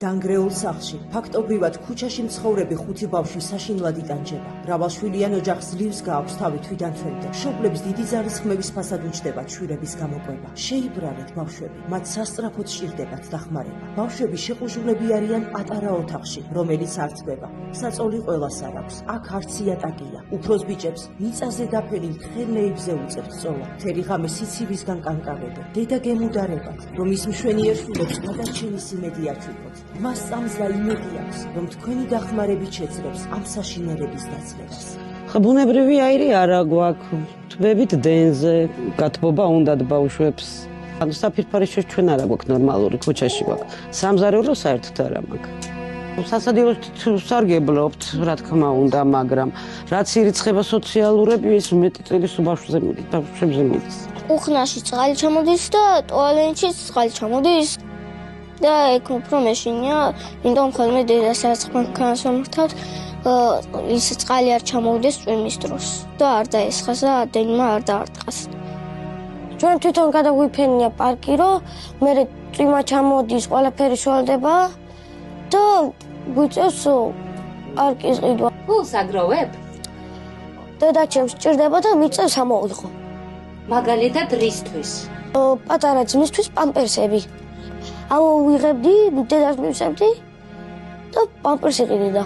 Დანგრეულ სახლში, ფაქტობრივად ქუჩაში მცხოვრები 5 ბავშვი საშინლად იტანჯება. მრავალშვილიან ოჯახს ძლივს გააქვს თავი თვიდან თვემდე. მშობლებს დიდი ძალისხმევის ფასად უჯდება ჩვირების გამოყვება. შეიბრალეთ ბავშვები, მათ სასწრაფოდ სჭირდებათ დახმარება. ბავშვები შეყუჟულები არიან პატარა ოთახში, რომელიც არწდება. საწოლი ყველას არ აქვს. აქ არც იატაკია. უფროს ბიჭებს მიწაზე დაფენილ თხოვნეებზე უწევს სწოლა. მთელი ღამე სიცივისგან კანკავებენ. დედა გემუდარებათ, რომ ის მშვენიერ შვილებს გადარჩენის იმედი აჩვენოთ. მას წამსლა იმედი აქვს, რომ თქვენი დახმარებით შეძლებს ამ საშინელების დაცლებას. ბუნებრივი აირი არა გვაქვს, თვებით დენზე, გათბობა უნდათ ბავშვებს. ანუ საფირფარეში ჩვენ არა გვაქვს ნორმალური, ქუჩაში გვაქვს. სამზარეულო საერთოდ არა მაქვს. სასადილოს სარგებლობთ, რა თქმა უნდა, მაგრამ რაც ირიცხება სოციალურები, ის მეტი წილის ბავშვზე მიდის, ბავშვებზე მიდის. უხნაში წყალი ჩამოდის და ტუალეტში წყალი ჩამოდის. და ეგ უფრო მეშინია, იმიტომ ხოლმე დედასაც ხმანქანს ვამართავთ, ის წყალი არ ჩამოვიდეს წვიმის დროს და არ დაესხას და დენმა არ დაარტყას. ჩვენ თვითონ გადაგვიფენია პარკი, რომ მე წვიმა ჩამოდის, ყველაფერი სვალდება და გვიწევს პარკის ყიდვა. ფულს აგროვებ? დედა ჩემს სჭირდება და მიწევს ამოიღო. მაგალითად რისთვის? პატარა ძმისთვის პამპერსები. ამოვიღებდი, დედას მივსებდი და პამპერსი ყიდიდა.